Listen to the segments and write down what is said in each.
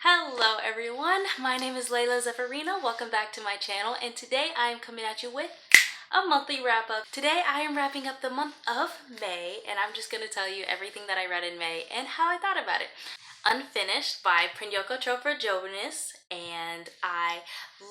Hello everyone, my name is Layla Zeffarina. Welcome back to my channel, and today I am coming at you with a monthly wrap up. Today I am wrapping up the month of May, and I'm just going to tell you everything that I read in May and how I thought about it. Unfinished by Prinyoko Chopra Jonas, and I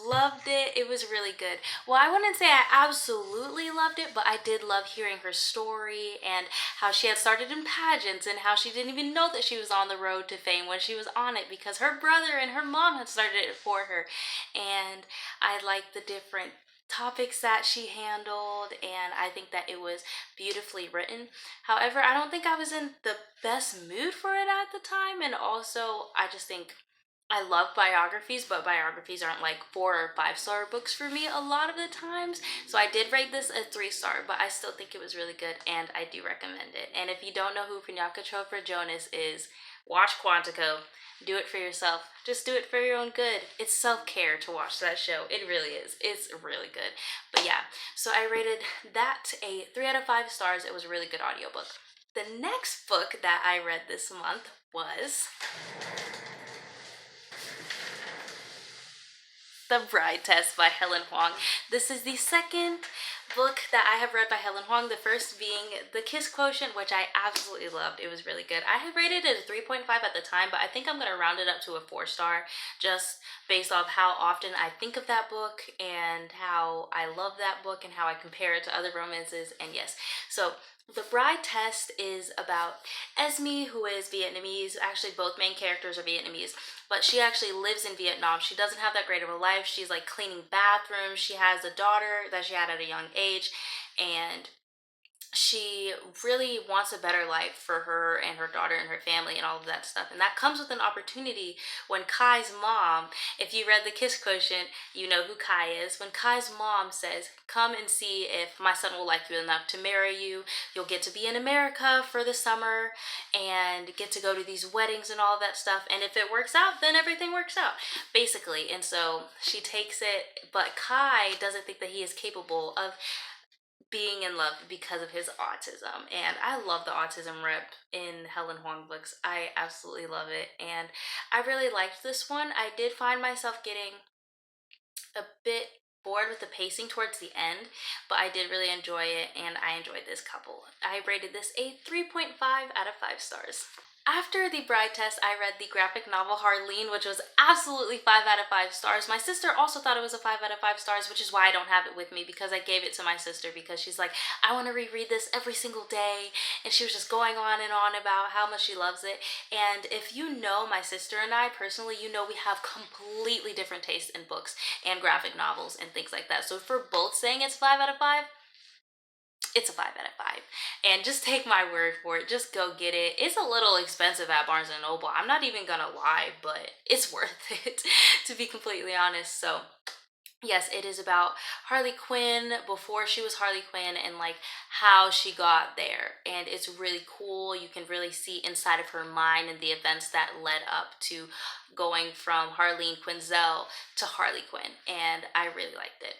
loved it. It was really good. Well, I wouldn't say I absolutely loved it, but I did love hearing her story and how she had started in pageants and how she didn't even know that she was on the road to fame when she was on it because her brother and her mom had started it for her. And I liked the different topics that she handled, and I think that it was beautifully written. However, I don't think I was in the best mood for it at the time, and also I just think I love biographies, but biographies aren't like 4 or 5 star books for me a lot of the times. So I did rate this a 3 star, but I still think it was really good and I do recommend it. And if you don't know who Priyanka Chopra Jonas is, watch Quantico. Do it for yourself. Just do it for your own good. It's self-care to watch that show. It really is. It's really good. But yeah, so I rated that a 3 out of 5 stars. It was a really good audiobook. The next book that I read this month was The Bride Test by Helen Huang. This is the second book that I have read by Helen Huang, the first being The Kiss Quotient, which I absolutely loved. It was really good. I had rated it a 3.5 at the time, but I think I'm going to round it up to a 4 star just based off how often I think of that book and how I love that book and how I compare it to other romances. And yes, so The Bride Test is about Esme, who is Vietnamese. Actually, both main characters are Vietnamese, but she actually lives in Vietnam. She doesn't have that great of a life. She's like cleaning bathrooms. She has a daughter that she had at a young age, and she really wants a better life for her and her daughter and her family and all of that stuff. And that comes with an opportunity when Kai's mom, if you read The Kiss Quotient, you know who Kai is. When Kai's mom says, come and see if my son will like you enough to marry you. You'll get to be in America for the summer and get to go to these weddings and all of that stuff. And if it works out, then everything works out, basically. And so she takes it, but Kai doesn't think that he is capable of being in love because of his autism. And I love the autism rep in Helen Huang books. I absolutely love it, and I really liked this one. I did find myself getting a bit bored with the pacing towards the end, but I did really enjoy it, and I enjoyed this couple. I rated this a 3.5 out of 5 stars. After The Bride Test, I read the graphic novel Harleen, which was absolutely 5 out of 5 stars. My sister also thought it was a 5 out of 5 stars, which is why I don't have it with me, because I gave it to my sister because she's like, I want to reread this every single day. And she was just going on and on about how much she loves it. And if you know my sister and I personally, you know we have completely different tastes in books and graphic novels and things like that. So if we're both saying it's 5 out of 5, it's a 5 out of 5. And just take my word for it. Just go get it. It's a little expensive at Barnes & Noble. I'm not even gonna lie, but it's worth it, to be completely honest. So yes, it is about Harley Quinn before she was Harley Quinn and like how she got there. And it's really cool. You can really see inside of her mind and the events that led up to going from Harleen Quinzel to Harley Quinn. And I really liked it.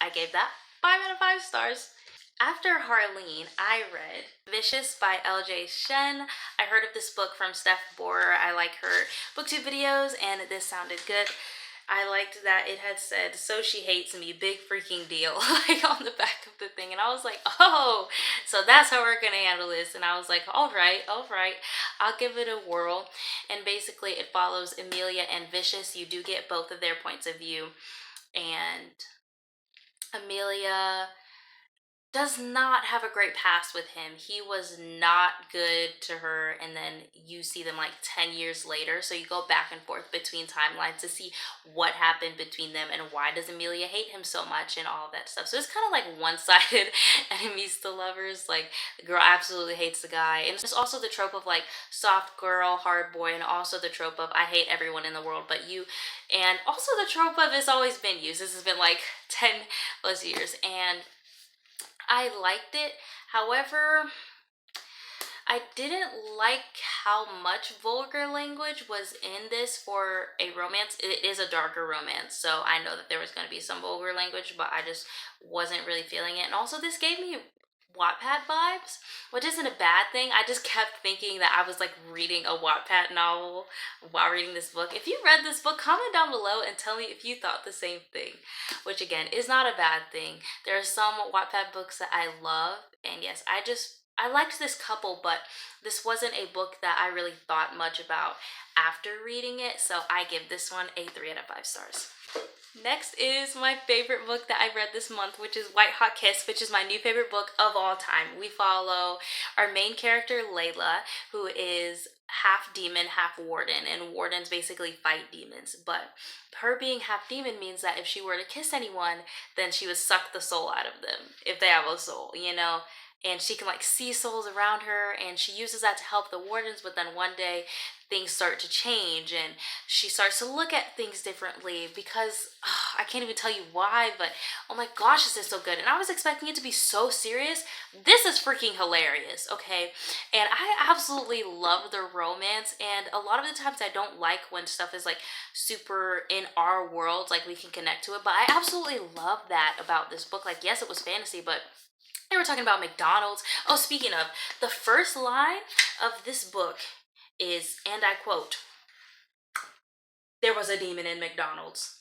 I gave that 5 out of 5 stars. After Harleen, I read Vicious by LJ Shen. I heard of this book from Steph Borer. I like her booktube videos, and this sounded good. I liked that it had said, so she hates me, big freaking deal, like on the back of the thing. And I was like, oh, so that's how we're going to handle this. And I was like, all right, I'll give it a whirl. And basically it follows Amelia and Vicious. You do get both of their points of view. And Amelia does not have a great past with him. He was not good to her, and then you see them like 10 years later, so you go back and forth between timelines to see what happened between them and why does Amelia hate him so much and all of that stuff. So it's kind of like one-sided enemies to lovers. Like, the girl absolutely hates the guy, and there's also the trope of like soft girl, hard boy, and also the trope of I hate everyone in the world but you, and also the trope of it's always been you. This has been like 10 plus years, and I liked it. However, I didn't like how much vulgar language was in this for a romance. It is a darker romance, so I know that there was going to be some vulgar language, but I just wasn't really feeling it. And also, this gave me Wattpad vibes, which isn't a bad thing. I just kept thinking that I was like reading a Wattpad novel while reading this book. If you read this book, comment down below and tell me if you thought the same thing, which again is not a bad thing. There are some Wattpad books that I love, and yes, I liked this couple, but this wasn't a book that I really thought much about after reading it, so I give this one a 3 out of 5 stars. Next is my favorite book that I read this month, which is White Hot Kiss, which is my new favorite book of all time. We follow our main character, Layla, who is half demon, half warden, and wardens basically fight demons. But her being half demon means that if she were to kiss anyone, then she would suck the soul out of them, if they have a soul, you know? And she can like see souls around her, and she uses that to help the wardens. But then one day things start to change, and she starts to look at things differently because I can't even tell you why, but oh my gosh, this is so good. And I was expecting it to be so serious. This is freaking hilarious, okay? And I absolutely love the romance, and a lot of the times I don't like when stuff is like super in our world, like we can connect to it, but I absolutely love that about this book. Like, yes, it was fantasy, but they were talking about McDonald's. Oh, speaking of, the first line of this book is, and I quote, "There was a demon in McDonald's."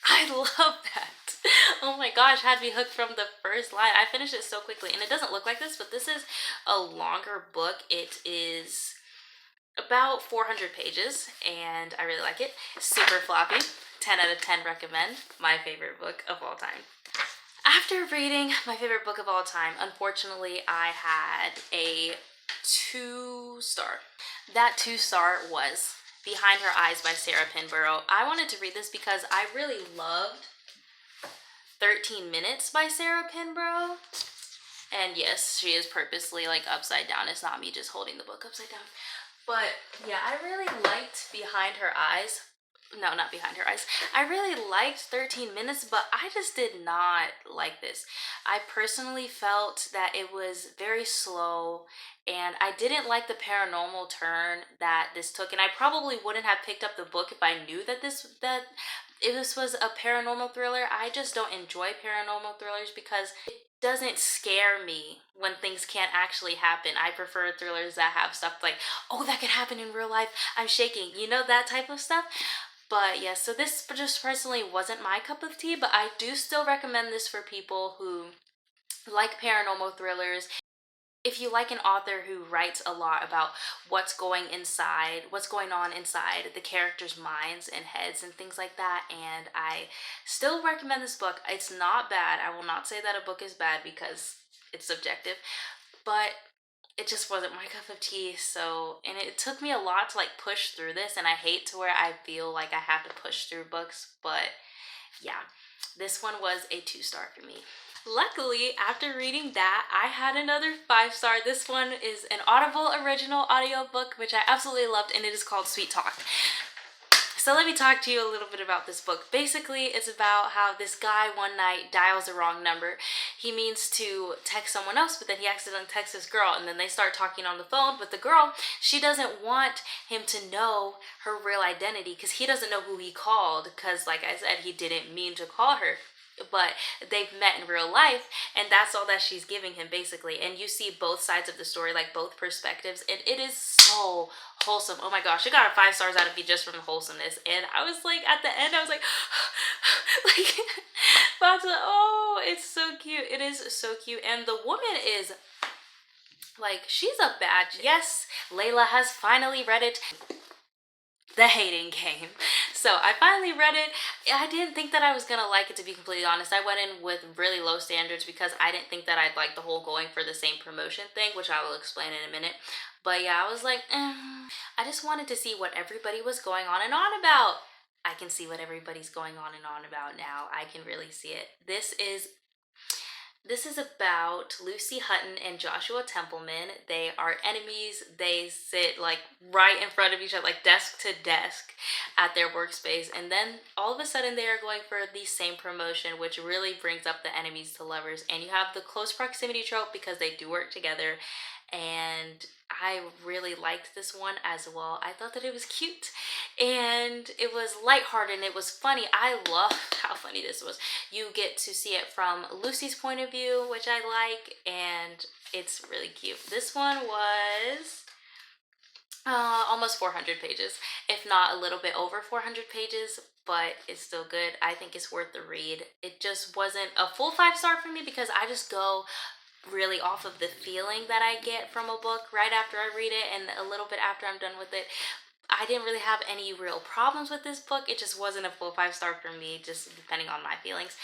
I love that. Oh my gosh, had me hooked from the first line. I finished it so quickly, and it doesn't look like this, but this is a longer book. It is about 400 pages, and I really like it. Super floppy. 10 out of 10 recommend. My favorite book of all time. After reading my favorite book of all time, unfortunately, I had a 2-star. That 2-star was Behind Her Eyes by Sarah Pinborough. I wanted to read this because I really loved 13 Minutes by Sarah Pinborough. And yes, she is purposely like upside down. It's not me just holding the book upside down. But yeah, I really liked Behind Her Eyes. No, not Behind Her Eyes. I really liked 13 Minutes, but I just did not like this. I personally felt that it was very slow, and I didn't like the paranormal turn that this took, and I probably wouldn't have picked up the book if I knew that this was a paranormal thriller. I just don't enjoy paranormal thrillers because it doesn't scare me when things can't actually happen. I prefer thrillers that have stuff like, oh, that could happen in real life, I'm shaking, you know, that type of stuff. But yeah, so this just personally wasn't my cup of tea, but I do still recommend this for people who like paranormal thrillers. If you like an author who writes a lot about what's going on inside the characters' minds and heads and things like that, and I still recommend this book. It's not bad. I will not say that a book is bad because it's subjective, but it just wasn't my cup of tea. So, and it took me a lot to like push through this, and I hate to where I feel like I have to push through books, but yeah, this one was a 2-star for me. Luckily, after reading that, I had another 5-star. This one is an Audible original audiobook, which I absolutely loved, and it is called Sweet Talk. So let me talk to you a little bit about this book. Basically, it's about how this guy one night dials the wrong number. He means to text someone else, but then he accidentally texts this girl, and then they start talking on the phone. But the girl, she doesn't want him to know her real identity because he doesn't know who he called because, like I said, he didn't mean to call her. But they've met in real life, and that's all that she's giving him basically. And you see both sides of the story, like both perspectives, and it is so wholesome. Oh my gosh, it got a 5 stars out of me just from the wholesomeness. And I was like, at the end I was like like about to, oh, it's so cute. It is so cute. And the woman is like, she's a bad, yes, Layla has finally read it, The Hating Game. So I finally read it. I didn't think that I was gonna like it, to be completely honest. I went in with really low standards because I didn't think that I'd like the whole going for the same promotion thing, which I will explain in a minute. But yeah, I was like, I just wanted to see what everybody was going on and on about. I can see what everybody's going on and on about now. I can really see it. This is about Lucy Hutton and Joshua Templeman. They are enemies. They sit like right in front of each other, like desk to desk at their workspace. And then all of a sudden they are going for the same promotion, which really brings up the enemies to lovers. And you have the close proximity trope because they do work together. and I really liked this one as well. I thought that it was cute and it was lighthearted and it was funny. I loved how funny this was. You get to see it from Lucy's point of view, which I like, and it's really cute. This one was almost 400 pages, if not a little bit over 400 pages, but it's still good. I think it's worth the read. It just wasn't a full 5-star for me because I just go really off of the feeling that I get from a book right after I read it and a little bit after I'm done with it. I didn't really have any real problems with this book. It just wasn't a full 5-star for me, just depending on my feelings.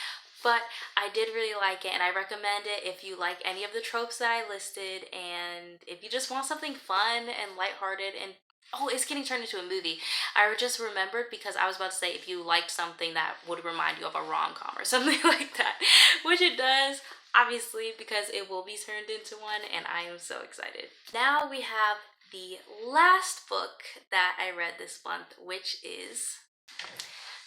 But I did really like it, and I recommend it if you like any of the tropes that I listed, and if you just want something fun and lighthearted. And oh, it's getting turned into a movie. I just remembered because I was about to say if you liked something that would remind you of a rom-com or something like that, which it does, obviously, because it will be turned into one, and I am so excited. Now we have the last book that I read this month, which is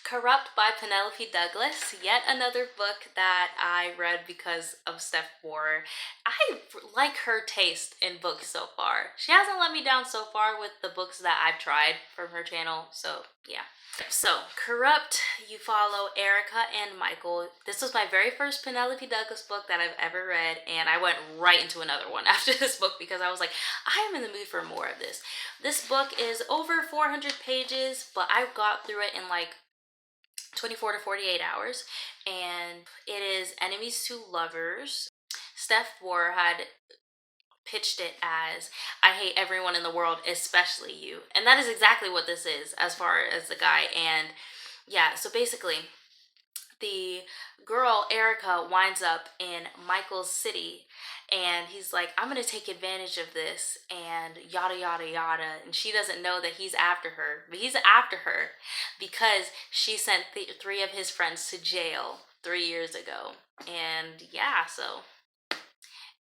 Corrupt by Penelope Douglas. Yet another book that I read because of Steph Borer. I like her taste in books so far. She hasn't let me down so far with the books that I've tried from her channel, so yeah. So, Corrupt, you follow Erica and Michael. This was my very first Penelope Douglas book that I've ever read, and I went right into another one after this book because I was like, I am in the mood for more of this. This book is over 400 pages, but I got through it in like 24 to 48 hours, and it is enemies to lovers. Steph Borer had pitched it as I hate everyone in the world, especially you, and that is exactly what this is as far as the guy. And yeah, so basically the girl Erica winds up in Michael's city, and he's like, I'm gonna take advantage of this and yada yada yada, and she doesn't know that he's after her, but he's after her because she sent 3 of his friends to jail 3 years ago. And yeah, so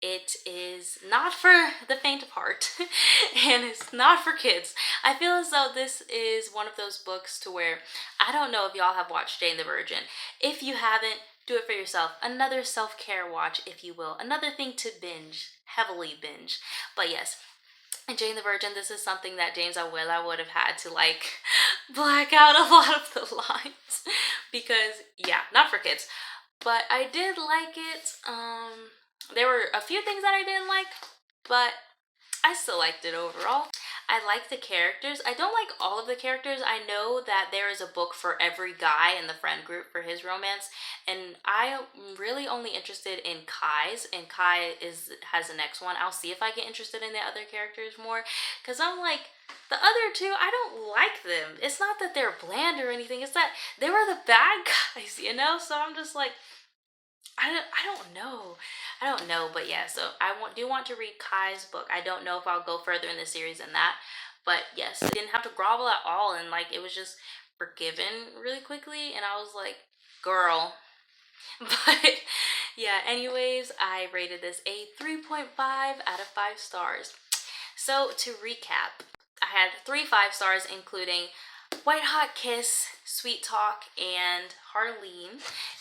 it is not for the faint of heart and it's not for kids. I feel as though this is one of those books to where, I don't know if y'all have watched Jane the Virgin. If you haven't, do it for yourself. Another self-care watch, if you will. Another thing to binge, heavily binge. But yes, in Jane the Virgin, this is something that James Abuela would have had to like black out a lot of the lines because yeah, not for kids. But I did like it. There were a few things that I didn't like, but I still liked it overall. I like the characters. I don't like all of the characters. I know that there is a book for every guy in the friend group for his romance, and I'm really only interested in Kai's, and Kai has the next one. I'll see if I get interested in the other characters more, because I'm like, the other two, I don't like them. It's not that they're bland or anything. It's that they were the bad guys, you know? So I'm just like, I don't know. I don't know, but yeah, so do want to read Kai's book. I don't know if I'll go further in the series than that, but yes, I didn't have to grovel at all, and like, it was just forgiven really quickly, and I was like, girl. But yeah, anyways, I rated this a 3.5 out of 5 stars. So to recap, I had 3 5-stars, including White Hot Kiss, Sweet Talk, and Harley.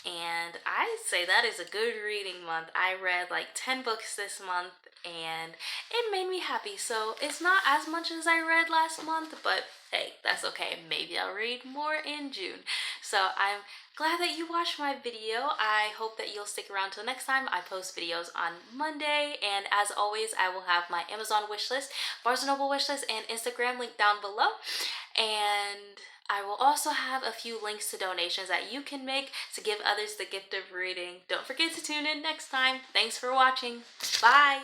And I say that is a good reading month. I read like 10 books this month, and it made me happy. So it's not as much as I read last month, but hey, that's okay. Maybe I'll read more in June. So I'm glad that you watched my video. I hope that you'll stick around till next time. I post videos on Monday, and as always, I will have my Amazon wishlist, Barnes & Noble wishlist, and Instagram link down below. And I will also have a few links to donations that you can make to give others the gift of reading. Don't forget to tune in next time. Thanks for watching. Bye!